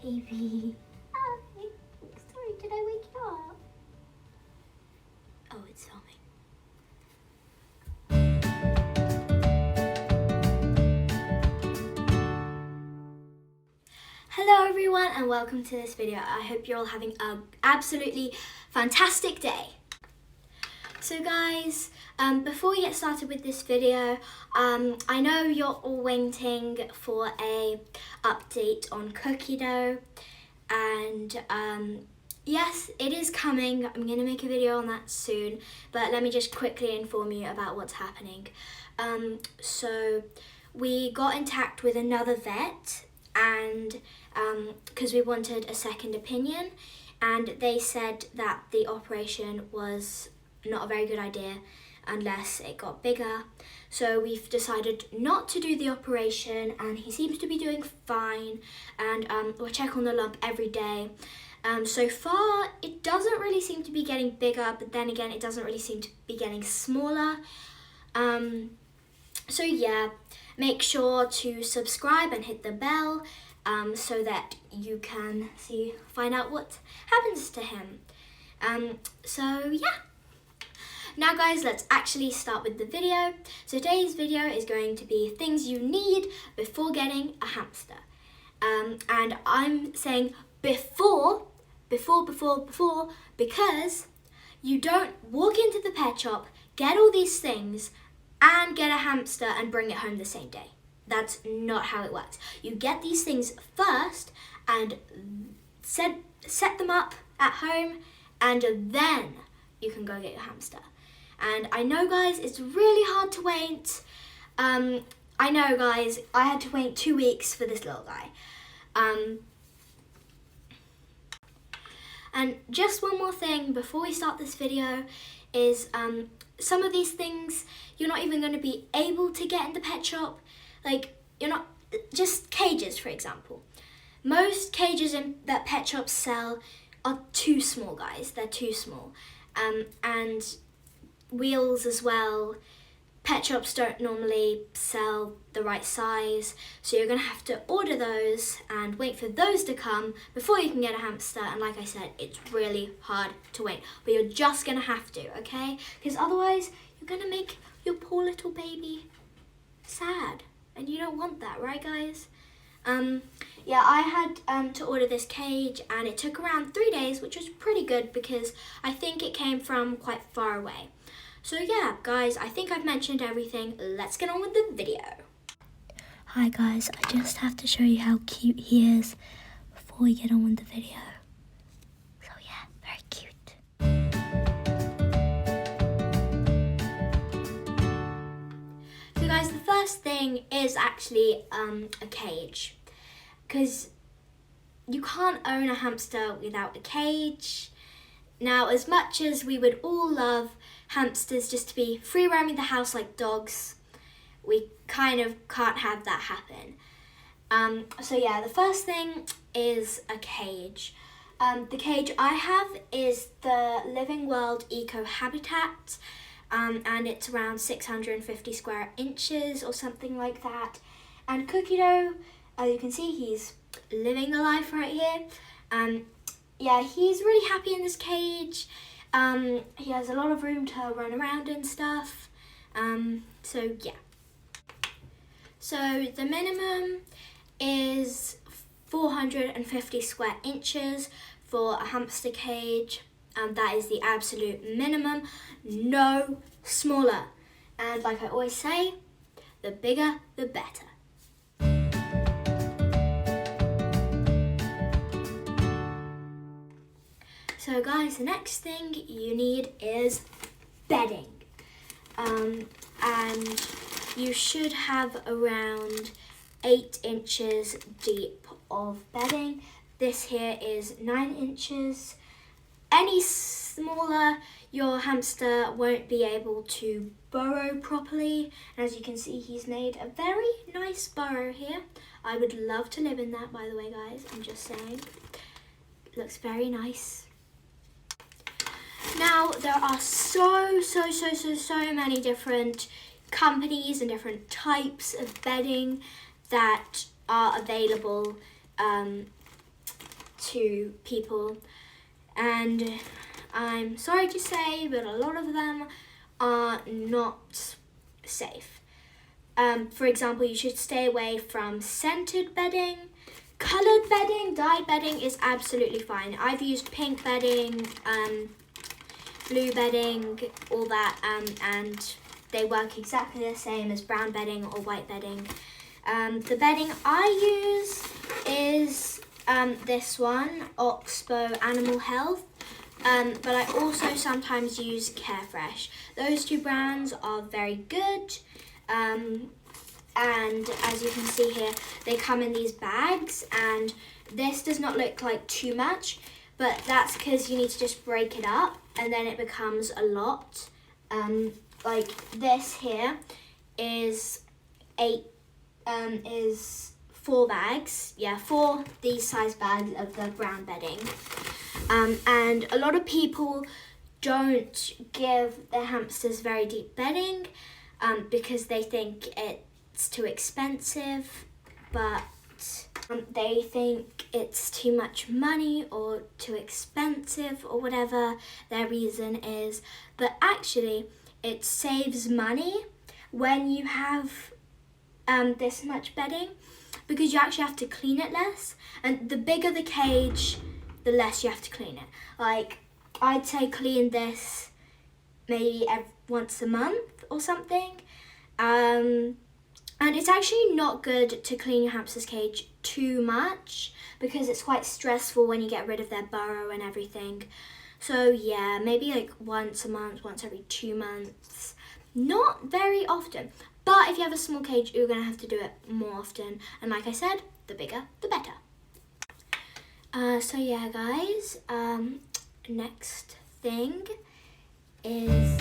baby. Hi. Sorry, did I wake you up? Oh, it's filming. Hello everyone and welcome to this video. I hope you're all having an absolutely fantastic day. So guys, before we get started with this video, I know you're all waiting for a update on cookie dough, and yes, it is coming. I'm going to make a video on that soon, but let me just quickly inform you about what's happening. So we got in touch with another vet, and because we wanted a second opinion, and they said that the operation was not a very good idea unless it got bigger. So we've decided not to do the operation, and he seems to be doing fine, and we'll check on the lump every day. So far it doesn't really seem to be getting bigger, but then again it doesn't really seem to be getting smaller. So yeah, make sure to subscribe and hit the bell so that you can find out what happens to him. So yeah. Now guys, let's actually start with the video. So today's video is going to be things you need before getting a hamster. And I'm saying before, because you don't walk into the pet shop, get all these things, and get a hamster and bring it home the same day. That's not how it works. You get these things first and set them up at home, and then you can go get your hamster. And I know guys, it's really hard to wait. I know guys, I had to wait 2 weeks for this little guy. And just one more thing before we start this video is some of these things you're not even going to be able to get in the pet shop. Like, just cages, for example. Most cages that pet shops sell are too small, guys. They're too small. And wheels as well. Pet shops don't normally sell the right size, so you're going to have to order those and wait for those to come before you can get a hamster. And like I said, it's really hard to wait, but you're just going to have to, okay? Because otherwise you're going to make your poor little baby sad, and you don't want that, right guys? Yeah, I had to order this cage, and it took around 3 days, which was pretty good because I think it came from quite far away. So yeah, guys, I think I've mentioned everything. Let's get on with the video. Hi guys, I just have to show you how cute he is before we get on with the video. So yeah, very cute. So guys, the first thing is actually a cage, because you can't own a hamster without a cage. Now, as much as we would all love hamsters just to be free roaming the house like dogs, we kind of can't have that happen. So yeah, the first thing is a cage. The cage I have is the Living World Eco Habitat, and it's around 650 square inches or something like that. And Cookie Dough, as you can see, he's living the life right here. Yeah, he's really happy in this cage. He has a lot of room to run around and stuff. So yeah. So the minimum is 450 square inches for a hamster cage. That is the absolute minimum, no smaller. And like I always say, the bigger the better. So guys, the next thing you need is bedding. And you should have around 8 inches deep of bedding. This here is 9 inches. Any smaller, your hamster won't be able to burrow properly. And as you can see, he's made a very nice burrow here. I would love to live in that, by the way, guys. I'm just saying. Looks very nice. Now, there are so many different companies and different types of bedding that are available to people, and I'm sorry to say, but a lot of them are not safe. For example, you should stay away from scented bedding. Coloured bedding, dyed bedding is absolutely fine. I've used pink bedding, blue bedding, all that, and they work exactly the same as brown bedding or white bedding. The bedding I use is this one, Oxbow Animal Health, but I also sometimes use Carefresh. Those two brands are very good, and as you can see here, they come in these bags, and this does not look like too much, but that's because you need to just break it up, and then it becomes a lot. Like this here is 4 bags. Yeah, 4 these size bags of the brown bedding. And a lot of people don't give their hamsters very deep bedding because they think it's too expensive, but they think it's too much money or too expensive or whatever their reason is. But actually, it saves money when you have this much bedding, because you actually have to clean it less, and the bigger the cage, the less you have to clean it. Like, I'd say clean this maybe once a month or something. And it's actually not good to clean your hamster's cage too much, because it's quite stressful when you get rid of their burrow and everything. So yeah, maybe like once a month, once every 2 months. Not very often. But if you have a small cage, you're going to have to do it more often. And like I said, the bigger, the better. So yeah, guys, next thing is...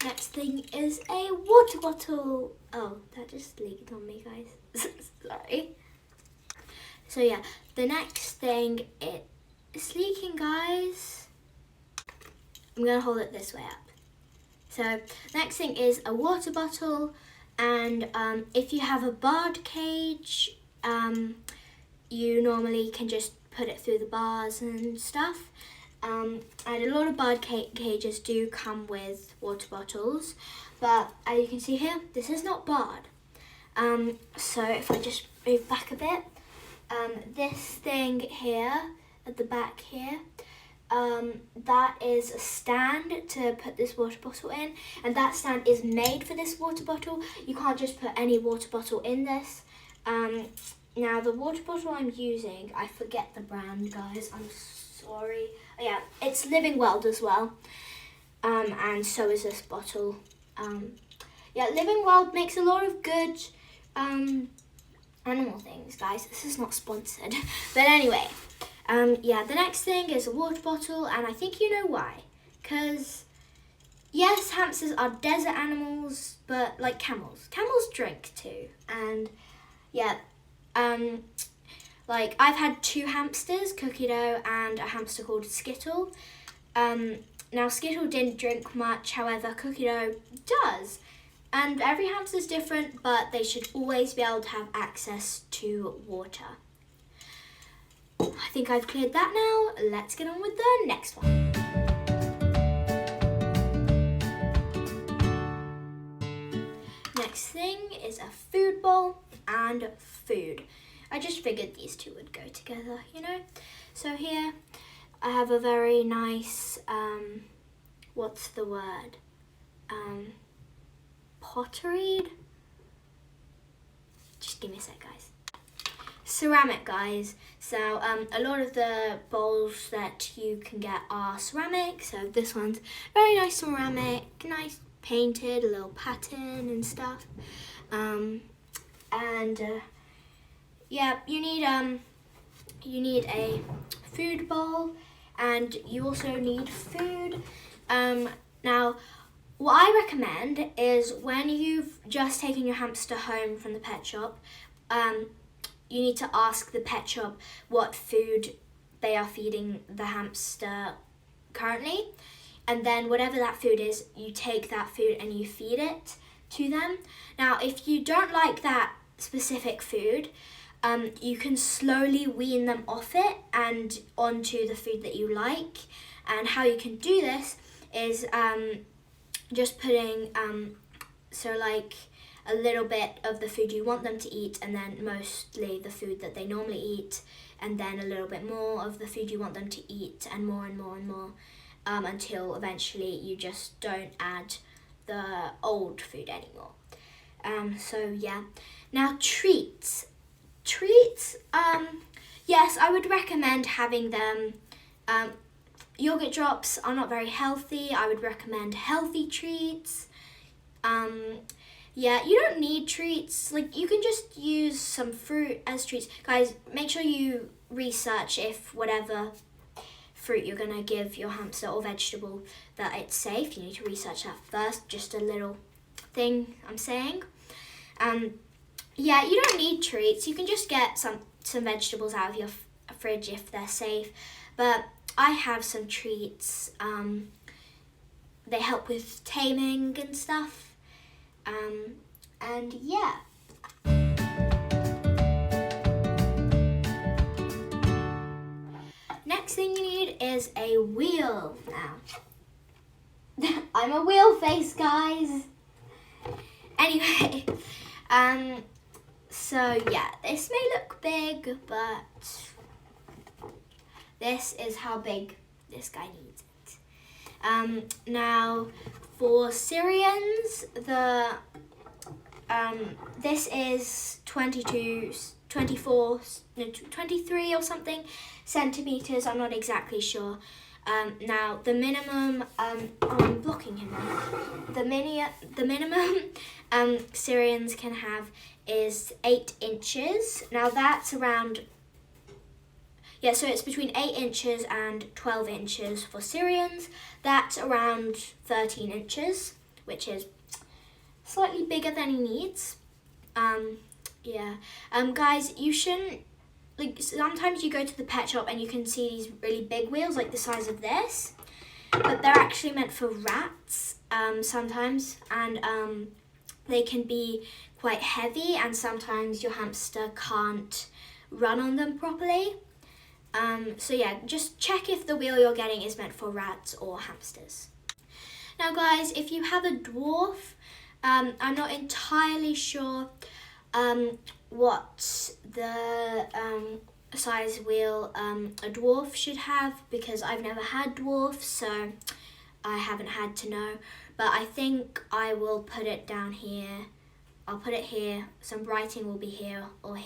Next thing is a water bottle. Oh, that just leaked on me, guys. Sorry. So yeah, the next thing, it's leaking, guys. I'm going to hold it this way up. So next thing is a water bottle, and if you have a barred cage, you normally can just put it through the bars and stuff. And a lot of barred cages do come with water bottles, but as you can see here, this is not barred. So if I just move back a bit, this thing here at the back here, that is a stand to put this water bottle in, and that stand is made for this water bottle. You can't just put any water bottle in this. Now the water bottle I'm using, I forget the brand, guys, I'm sorry. Yeah, it's Living World as well, and so is this bottle. Yeah, Living World makes a lot of good animal things, guys. This is not sponsored, but anyway. Yeah, the next thing is a water bottle, and I think you know why. Because, yes, hamsters are desert animals, but like camels. Camels drink too, and yeah, like I've had 2 hamsters, Cookie Dough and a hamster called Skittle. Now Skittle didn't drink much, however Cookie Dough does. And every hamster's different, but they should always be able to have access to water. I think I've cleared that now. Let's get on with the next one. Next thing is a food bowl and food. I just figured these two would go together, you know? So here I have a very nice, what's the word? Pottery? Just give me a sec, guys. Ceramic, guys. So a lot of the bowls that you can get are ceramic. So this one's very nice ceramic, nice painted, a little pattern and stuff. Yeah, you need a food bowl, and you also need food. Now, what I recommend is when you've just taken your hamster home from the pet shop, you need to ask the pet shop what food they are feeding the hamster currently. And then whatever that food is, you take that food and you feed it to them. Now, if you don't like that specific food, you can slowly wean them off it and onto the food that you like. And how you can do this is just putting so like a little bit of the food you want them to eat, and then mostly the food that they normally eat, and then a little bit more of the food you want them to eat, and more and more and more, until eventually you just don't add the old food anymore. So yeah. Now treats. Yes, I would recommend having them. Yogurt drops are not very healthy. I would recommend healthy treats. Yeah, you don't need treats. Like, you can just use some fruit as treats. Guys, make sure you research if whatever fruit you're gonna give your hamster or vegetable that it's safe. You need to research that first. Just a little thing I'm saying. Yeah, you don't need treats. You can just get some vegetables out of your fridge if they're safe. But I have some treats. They help with taming and stuff. And yeah. Next thing you need is a wheel now. I'm a wheel face, guys. Anyway, so yeah, this may look big, but this is how big this guy needs it. Now, for Syrians, this is 23 or something centimeters. I'm not exactly sure. Now, the minimum, I'm blocking him now. The minimum Syrians can have is 8 inches. Now, that's around, yeah, so it's between 8 inches and 12 inches for Syrians. That's around 13 inches, which is slightly bigger than he needs. Yeah. Guys, you shouldn't, like, sometimes you go to the pet shop and you can see these really big wheels, like the size of this, but they're actually meant for rats, sometimes, and they can be quite heavy, and sometimes your hamster can't run on them properly. So yeah, just check if the wheel you're getting is meant for rats or hamsters. Now guys, if you have a dwarf, I'm not entirely sure what the size wheel a dwarf should have, because I've never had dwarfs, so I haven't had to know. But I think I will put it down here. I'll put it here. Some writing will be here or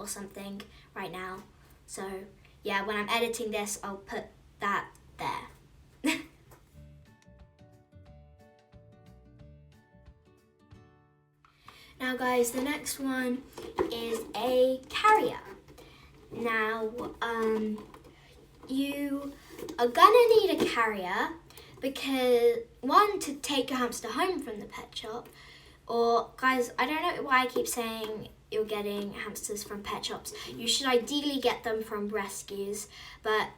something right now. So yeah, when I'm editing this, I'll put that there. Now guys, the next one is a carrier. Now, you are gonna need a carrier because, one, to take your hamster home from the pet shop, or guys, I don't know why I keep saying you're getting hamsters from pet shops. You should ideally get them from rescues, but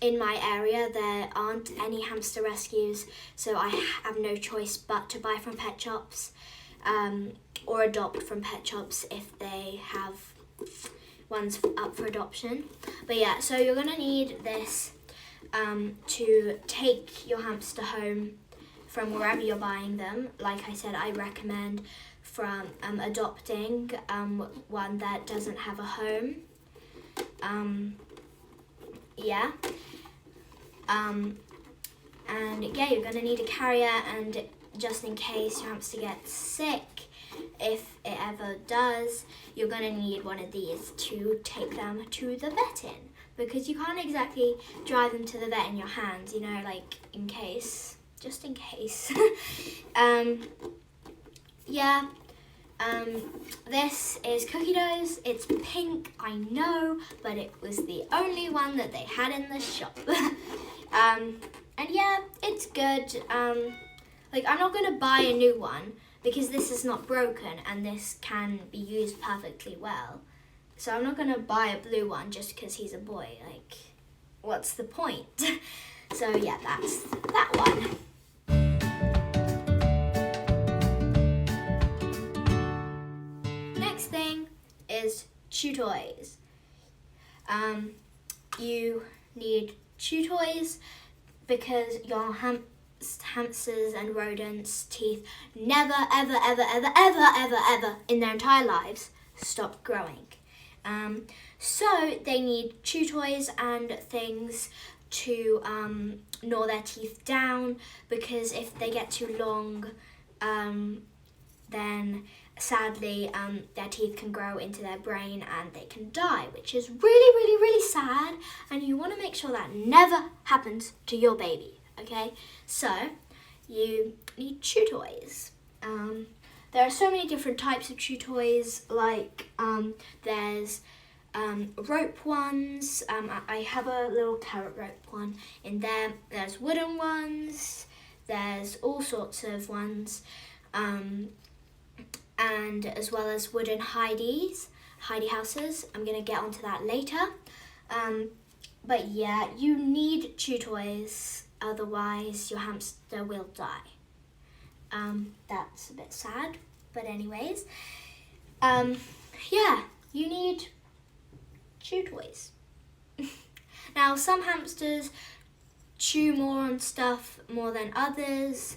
in my area there aren't any hamster rescues, so I have no choice but to buy from pet shops. Or adopt from pet shops if they have ones up for adoption. But yeah, so you're gonna need this to take your hamster home from wherever you're buying them. Like I said, I recommend from adopting one that doesn't have a home. Yeah. And yeah, you're gonna need a carrier, and just in case your hamster gets sick, if it ever does, you're going to need one of these to take them to the vet in, because you can't exactly drive them to the vet in your hands, you know, like just in case. Yeah, this is cookie doughs. It's pink, I know, but it was the only one that they had in the shop. And yeah, it's good. Like, I'm not going to buy a new one because this is not broken and this can be used perfectly well. So I'm not going to buy a blue one just because he's a boy. Like, what's the point? So yeah, that's that one. Next thing is chew toys. You need chew toys because your hamsters and rodents' teeth never, ever, ever, ever, ever, ever, ever in their entire lives stop growing. So they need chew toys and things to gnaw their teeth down, because if they get too long, then sadly their teeth can grow into their brain and they can die, which is really, really, really sad, and you want to make sure that never happens to your baby, okay? So you need chew toys. There are so many different types of chew toys, like there's rope ones. I have a little carrot rope one in there. There's wooden ones. There's all sorts of ones, and as well as wooden hidey houses. I'm gonna get onto that later. But yeah, you need chew toys, otherwise your hamster will die. That's a bit sad, but anyways, yeah, you need chew toys. Now, some hamsters chew more on stuff more than others.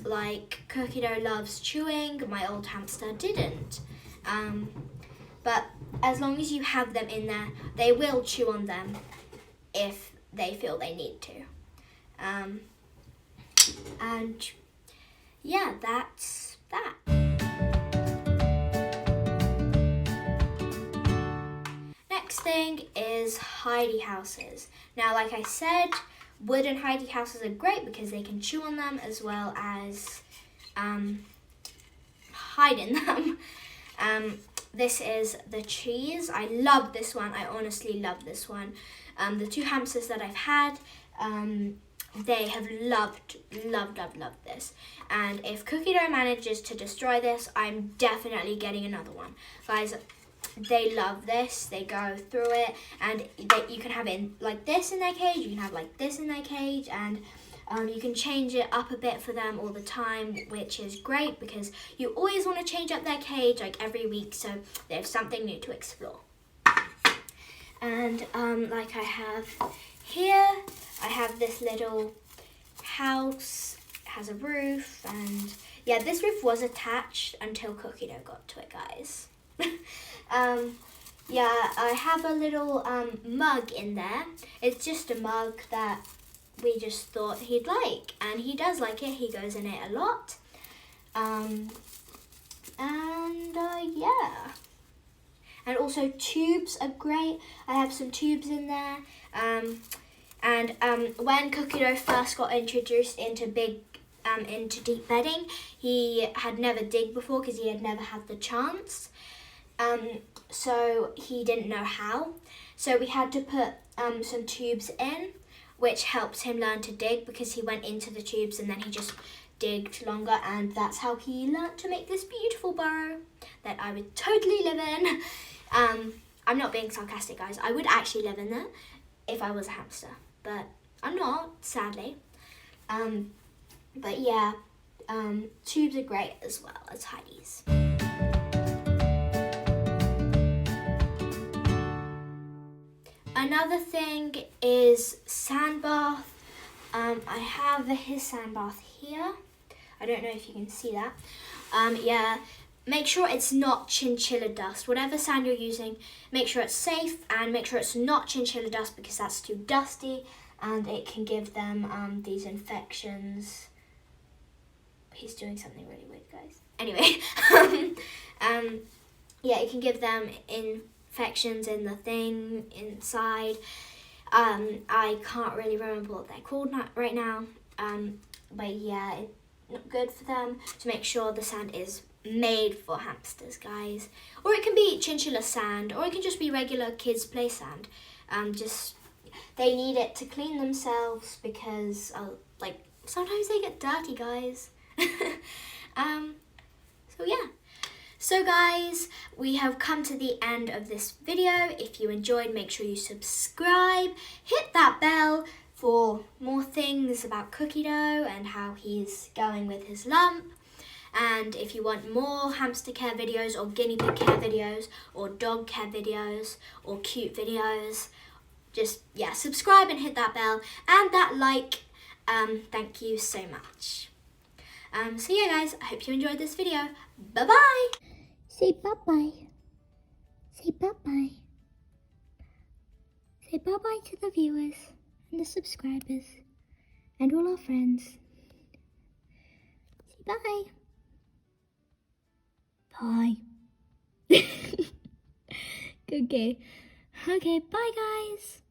Like Cookie Dough loves chewing, my old hamster didn't. But as long as you have them in there, they will chew on them if they feel they need to. And yeah, that's that. Next thing is hidey houses. Now, like I said, wooden hidey houses are great because they can chew on them as well as hide in them. This is the cheese. I love this one. I honestly love this one. The two hamsters that I've had, they have loved this. And if Cookie Dough manages to destroy this, I'm definitely getting another one. Guys, they love this. They go through it, and you can have it like this in their cage, you can have like this in their cage, and you can change it up a bit for them all the time, which is great because you always want to change up their cage like every week so they have something new to explore. And like I have here, I have this little house. It has a roof, and yeah, this roof was attached until Cookie Dough got to it, guys. Yeah, I have a little mug in there. It's just a mug that we just thought he'd like, and he does like it. He goes in it a lot. Yeah. And also tubes are great. I have some tubes in there. When Cookie Dough first got introduced into deep bedding, he had never digged before because he had never had the chance. So he didn't know how. So we had to put some tubes in, which helps him learn to dig because he went into the tubes and then he just digged longer, and that's how he learned to make this beautiful burrow that I would totally live in. I'm not being sarcastic, guys. I would actually live in there if I was a hamster, but I'm not, sadly. But yeah, tubes are great as well as hideys. Another thing is sand bath. I have his sand bath here. I don't know if you can see that. Yeah, make sure it's not chinchilla dust. Whatever sand you're using, make sure it's safe and make sure it's not chinchilla dust because that's too dusty and it can give them these infections. He's doing something really weird, guys. Anyway, yeah, it can give them infections in the thing inside. I can't really remember what they're called right now, but yeah, it's not good for them. To make sure the sand is made for hamsters, guys. Or it can be chinchilla sand, or it can just be regular kids' play sand. They need it to clean themselves because like sometimes they get dirty, guys. So yeah. So guys, we have come to the end of this video. If you enjoyed, make sure you subscribe, hit that bell for more things about Cookie Dough and how he's going with his lump. And if you want more hamster care videos or guinea pig care videos or dog care videos or cute videos, just, yeah, subscribe and hit that bell and that like. Thank you so much. So yeah, guys, I hope you enjoyed this video. Bye-bye. Say bye-bye. Say bye-bye. Say bye-bye to the viewers and the subscribers and all our friends. Say bye. Bye. Okay. Okay, bye guys.